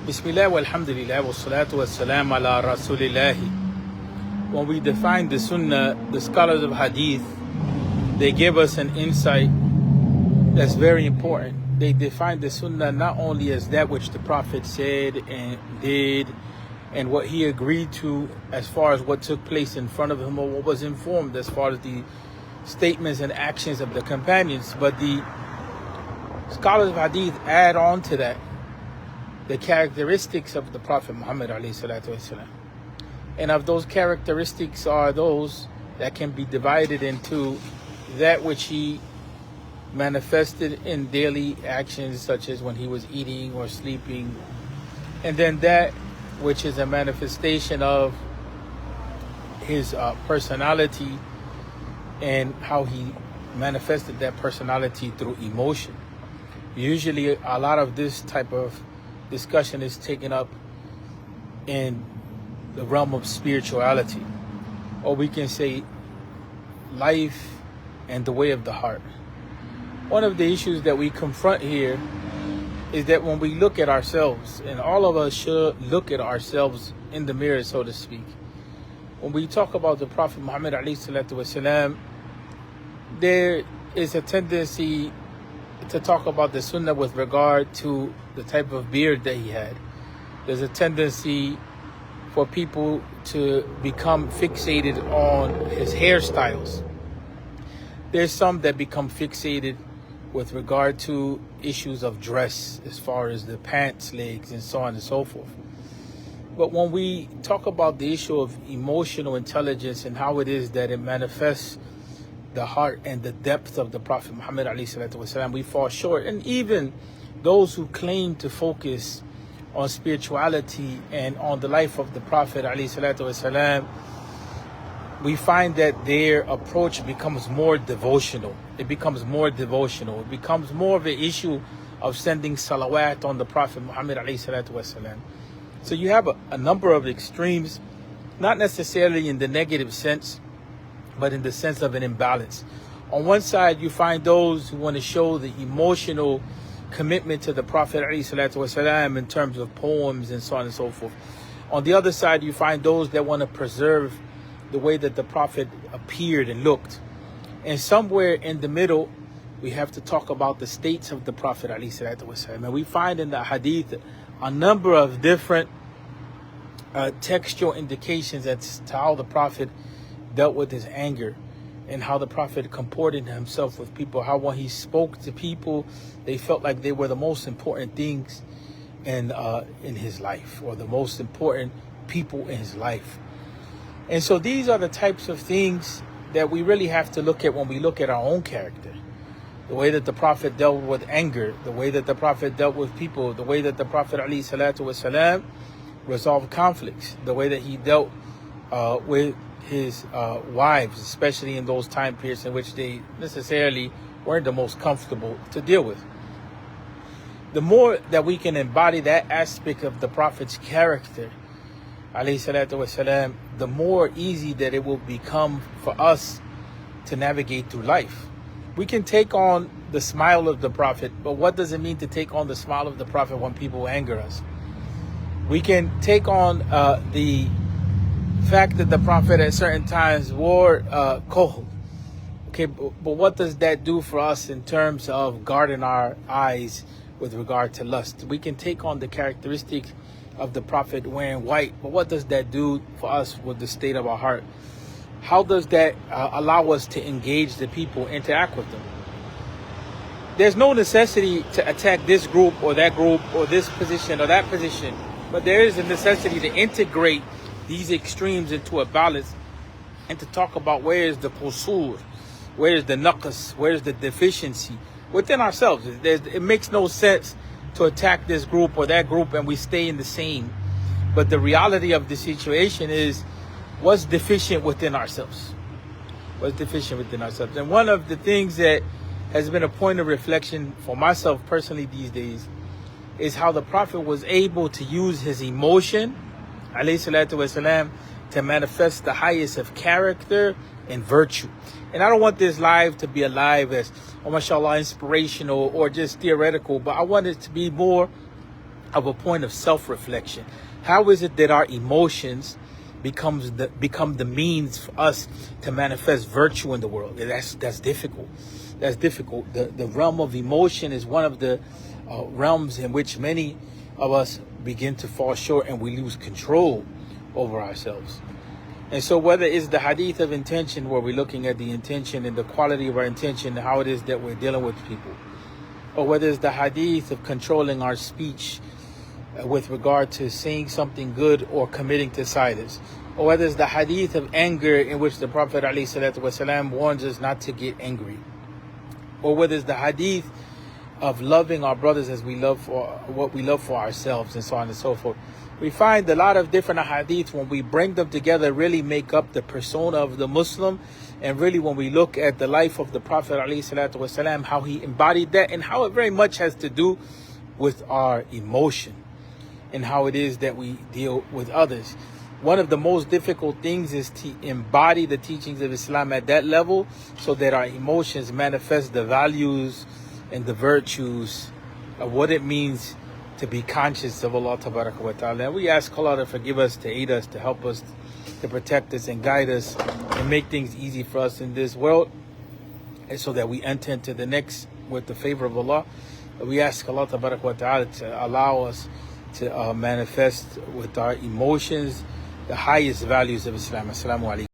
Bismillah walhamdulillah wa salatu wa salam ala rasulillahi. When we define the Sunnah, the scholars of Hadith, they give us an insight that's very important. They define the Sunnah not only as that which the Prophet said and did and what he agreed to as far as what took place in front of him or what was informed as far as the statements and actions of the companions, but the scholars of Hadith add on to that the characteristics of the Prophet Muhammad ﷺ. And of those characteristics are those that can be divided into that which he manifested in daily actions, such as when he was eating or sleeping, and then that which is a manifestation of his personality and how he manifested that personality through emotion. Usually a lot of this type of discussion is taken up in the realm of spirituality, or we can say life and the way of the heart. One of the issues that we confront here is that when we look at ourselves, and all of us should look at ourselves in the mirror, so to speak. When we talk about the Prophet Muhammad ﷺ, there is a tendency to talk about the Sunnah with regard to the type of beard that he had. There's a tendency for people to become fixated on his hairstyles. There's some that become fixated with regard to issues of dress, as far as the pants legs and so on and so forth. But when we talk about the issue of emotional intelligence and how it is that it manifests the heart and the depth of the Prophet Muhammad ﷺ, we fall short. And even those who claim to focus on spirituality and on the life of the Prophet ﷺ, we find that their approach becomes more devotional. It becomes more devotional. It becomes more of an issue of sending salawat on the Prophet Muhammad ﷺ. So you have a number of extremes, not necessarily in the negative sense, but in the sense of an imbalance. On one side, you find those who want to show the emotional commitment to the Prophet ﷺ in terms of poems and so on and so forth. On the other side, you find those that want to preserve the way that the Prophet appeared and looked. And somewhere in the middle, we have to talk about the states of the Prophet ﷺ. And we find in the Hadith a number of different textual indications as to how the Prophet dealt with his anger and how the Prophet comported himself with people, how when he spoke to people, they felt like they were the most important things in his life, or the most important people in his life. And so these are the types of things that we really have to look at when we look at our own character. The way that the Prophet dealt with anger, the way that the Prophet dealt with people, the way that the Prophet ﷺ resolved conflicts, the way that he dealt with his wives, especially in those time periods in which they necessarily weren't the most comfortable to deal with. The more that we can embody that aspect of the Prophet's character, ﷺ, the more easy that it will become for us to navigate through life. We can take on the smile of the Prophet, but what does it mean to take on the smile of the Prophet when people anger us? We can take on the fact that the Prophet at certain times wore kohl. Okay, but what does that do for us in terms of guarding our eyes with regard to lust? We can take on the characteristics of the Prophet wearing white, but what does that do for us with the state of our heart? How does that allow us to engage the people, interact with them? There's no necessity to attack this group or this position or that position, but there is a necessity to integrate these extremes into a balance and to talk about where is the qusur, where is the naqas, where is the deficiency within ourselves. It makes no sense to attack this group or that group and we stay in the same. But the reality of the situation is what's deficient within ourselves. What's deficient within ourselves. And one of the things that has been a point of reflection for myself personally these days is how the Prophet was able to use his emotion, alayhi salatu wasalam, to manifest the highest of character and virtue. And I don't want this live to be a live as, oh mashallah, inspirational or just theoretical, but I want it to be more of a point of self-reflection. How is it that our emotions become the means for us to manifest virtue in the world? That's difficult. That's difficult. The realm of emotion is one of the realms in which many of us begin to fall short, and we lose control over ourselves. And so whether it's the hadith of intention, where we're looking at the intention and the quality of our intention, how it is that we're dealing with people, or whether it's the hadith of controlling our speech with regard to saying something good or committing to silence, or whether it's the hadith of anger, in which the Prophet ﷺ warns us not to get angry, or whether it's the hadith of loving our brothers as we love for what we love for ourselves, and so on and so forth. We find a lot of different hadith, when we bring them together, really make up the persona of the Muslim. And really, when we look at the life of the Prophet ﷺ, how he embodied that, and how it very much has to do with our emotion and how it is that we deal with others. One of the most difficult things is to embody the teachings of Islam at that level, so that our emotions manifest the values and the virtues of what it means to be conscious of Allah Tabaraka wa Ta'ala. And we ask Allah to forgive us, to aid us, to help us, to protect us and guide us, and make things easy for us in this world, and so that we enter into the next with the favor of Allah. We ask Allah Tabaraka wa Ta'ala to allow us to manifest with our emotions the highest values of Islam. Assalamu alaikum.